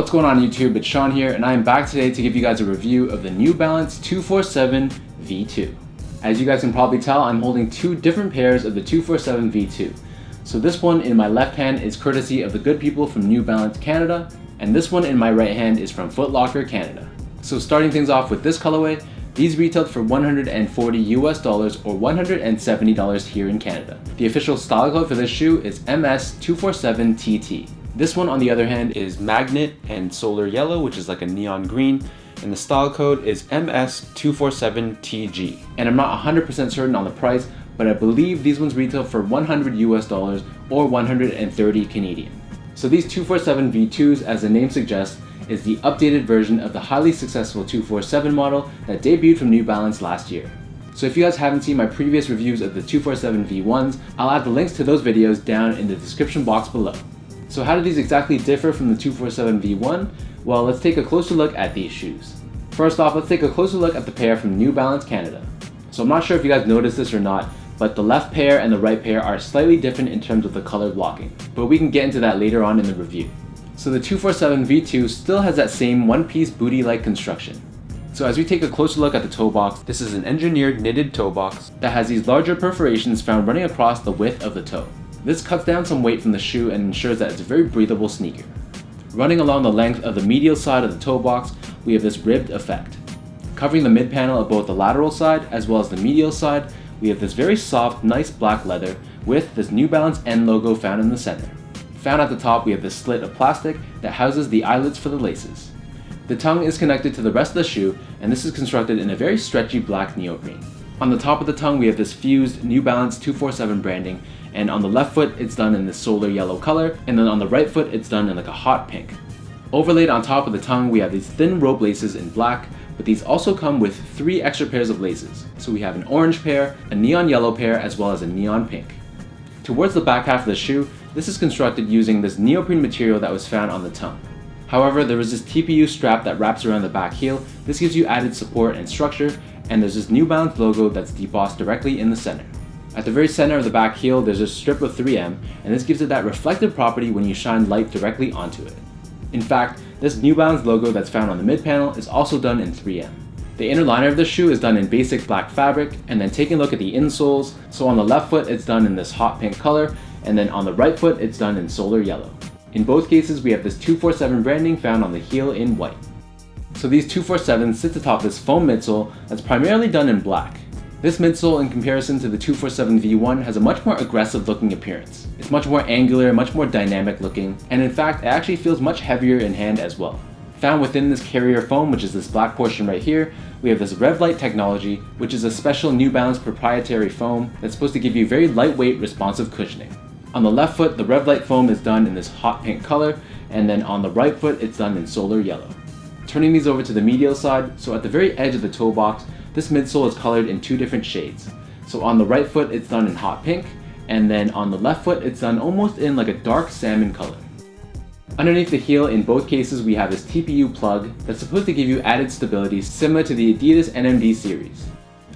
What's going on YouTube? It's Sean here, and I am back today to give you guys a review of the New Balance 247 V2. As you guys can probably tell, I'm holding two different pairs of the 247 V2. So this one in my left hand is courtesy of the good people from New Balance Canada, and this one in my right hand is from Foot Locker Canada. So starting things off with this colorway, these retailed for $140 US or $170 here in Canada. The official style code for this shoe is MS247TT. This one on the other hand is Magnet and Solar Yellow, which is like a neon green, and the style code is MS247TG. And I'm not 100% certain on the price, but I believe these ones retail for $100 US or 130 Canadian. So these 247 V2s, as the name suggests, is the updated version of the highly successful 247 model that debuted from New Balance last year. So if you guys haven't seen my previous reviews of the 247 V1s, I'll add the links to those videos down in the description box below. So how do these exactly differ from the 247 V1? Well, let's take a closer look at these shoes. First off, let's take a closer look at the pair from New Balance Canada. So I'm not sure if you guys noticed this or not, but the left pair and the right pair are slightly different in terms of the color blocking, but we can get into that later on in the review. So the 247 V2 still has that same one-piece booty-like construction. So as we take a closer look at the toe box, this is an engineered knitted toe box that has these larger perforations found running across the width of the toe. This cuts down some weight from the shoe and ensures that it's a very breathable sneaker. Running along the length of the medial side of the toe box, we have this ribbed effect. Covering the mid panel of both the lateral side as well as the medial side, we have this very soft, nice black leather with this New Balance N logo found in the center. Found at the top, we have this slit of plastic that houses the eyelets for the laces. The tongue is connected to the rest of the shoe, and this is constructed in a very stretchy black neoprene. On the top of the tongue, we have this fused New Balance 247 branding, and on the left foot it's done in this solar yellow color, and then on the right foot it's done in like a hot pink. Overlaid on top of the tongue, we have these thin rope laces in black, but these also come with 3 extra pairs of laces. So we have an orange pair, a neon yellow pair, as well as a neon pink. Towards the back half of the shoe, this is constructed using this neoprene material that was found on the tongue. However, there is this TPU strap that wraps around the back heel. This gives you added support and structure, and there's this New Balance logo that's debossed directly in the center. At the very center of the back heel, there's a strip of 3M, and this gives it that reflective property when you shine light directly onto it. In fact, this New Balance logo that's found on the mid panel is also done in 3M. The inner liner of the shoe is done in basic black fabric, and then taking a look at the insoles, so on the left foot it's done in this hot pink color, and then on the right foot it's done in solar yellow. In both cases we have this 247 branding found on the heel in white. So these 247s sit atop this foam midsole that's primarily done in black. This midsole, in comparison to the 247 V1, has a much more aggressive looking appearance. It's much more angular, much more dynamic looking, and in fact it actually feels much heavier in hand as well. Found within this carrier foam, which is this black portion right here, we have this RevLite technology, which is a special New Balance proprietary foam that's supposed to give you very lightweight, responsive cushioning. On the left foot, the RevLite foam is done in this hot pink color, and then on the right foot it's done in solar yellow. Turning these over to the medial side, so at the very edge of the toe box, this midsole is colored in 2 different shades. So on the right foot it's done in hot pink, and then on the left foot it's done almost in like a dark salmon color. Underneath the heel, in both cases, we have this TPU plug that's supposed to give you added stability similar to the Adidas NMD series.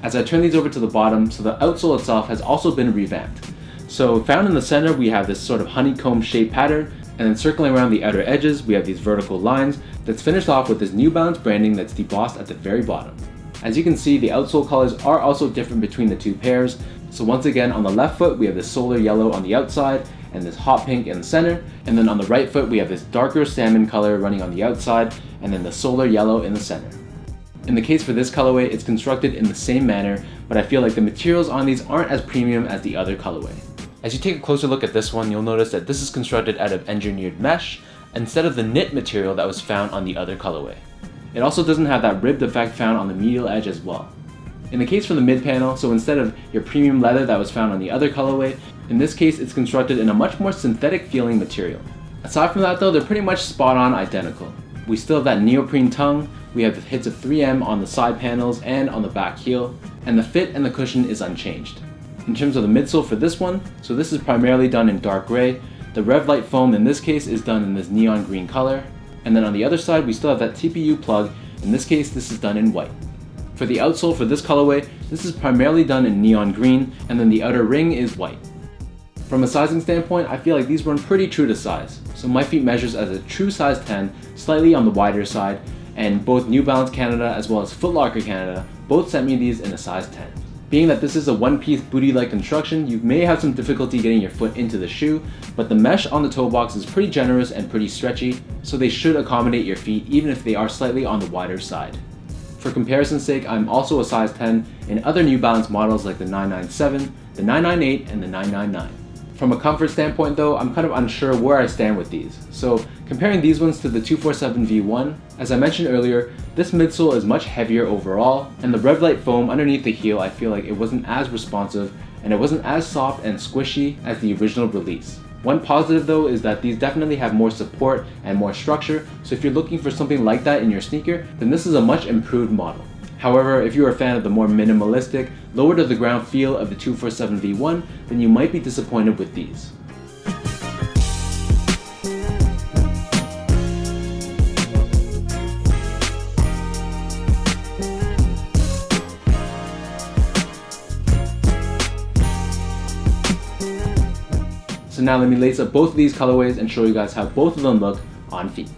As I turn these over to the bottom, so the outsole itself has also been revamped. So found in the center we have this sort of honeycomb shaped pattern, and then circling around the outer edges we have these vertical lines that's finished off with this New Balance branding that's debossed at the very bottom. As you can see, the outsole colors are also different between the two pairs. So once again, on the left foot we have this solar yellow on the outside and this hot pink in the center, and then on the right foot we have this darker salmon color running on the outside and then the solar yellow in the center. In the case for this colorway, it's constructed in the same manner, but I feel like the materials on these aren't as premium as the other colorway. As you take a closer look at this one, you'll notice that this is constructed out of engineered mesh instead of the knit material that was found on the other colorway. It also doesn't have that ribbed effect found on the medial edge as well. In the case for the mid panel, so instead of your premium leather that was found on the other colorway, in this case it's constructed in a much more synthetic feeling material. Aside from that though, they're pretty much spot on identical. We still have that neoprene tongue, we have the hits of 3M on the side panels and on the back heel, and the fit and the cushion is unchanged. In terms of the midsole for this one, so this is primarily done in dark gray. The RevLite foam in this case is done in this neon green color, and then on the other side we still have that TPU plug. In this case this is done in white. For the outsole for this colorway, this is primarily done in neon green, and then the outer ring is white. From a sizing standpoint, I feel like these run pretty true to size. So my feet measures as a true size 10, slightly on the wider side, and both New Balance Canada as well as Foot Locker Canada both sent me these in a size 10. Being that this is a one-piece booty-like construction, you may have some difficulty getting your foot into the shoe, but the mesh on the toe box is pretty generous and pretty stretchy, so they should accommodate your feet even if they are slightly on the wider side. For comparison's sake, I'm also a size 10 in other New Balance models like the 997, the 998, and the 999. From a comfort standpoint though, I'm kind of unsure where I stand with these. So comparing these ones to the 247 V1, as I mentioned earlier, this midsole is much heavier overall, and the Revlite foam underneath the heel, I feel like it wasn't as responsive and it wasn't as soft and squishy as the original release. One positive though is that these definitely have more support and more structure, so if you're looking for something like that in your sneaker, then this is a much improved model. However, if you're a fan of the more minimalistic, lower to the ground feel of the 247 V1, then you might be disappointed with these. So now let me lace up both of these colorways and show you guys how both of them look on feet.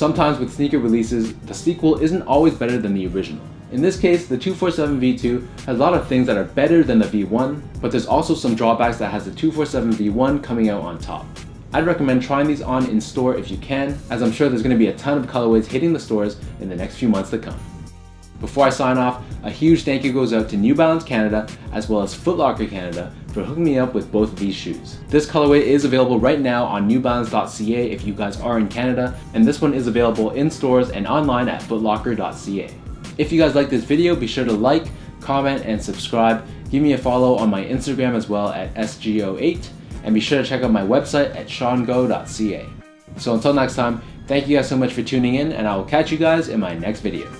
Sometimes with sneaker releases, the sequel isn't always better than the original. In this case, the 247 V2 has a lot of things that are better than the V1, but there's also some drawbacks that has the 247 V1 coming out on top. I'd recommend trying these on in store if you can, as I'm sure there's going to be a ton of colorways hitting the stores in the next few months to come. Before I sign off, a huge thank you goes out to New Balance Canada as well as Foot Locker Canada for hooking me up with both of these shoes. This colorway is available right now on newbalance.ca if you guys are in Canada, and this one is available in stores and online at footlocker.ca. If you guys like this video, be sure to like, comment, and subscribe. Give me a follow on my Instagram as well at sgo8, and be sure to check out my website at seango.ca. So until next time, thank you guys so much for tuning in, and I will catch you guys in my next video.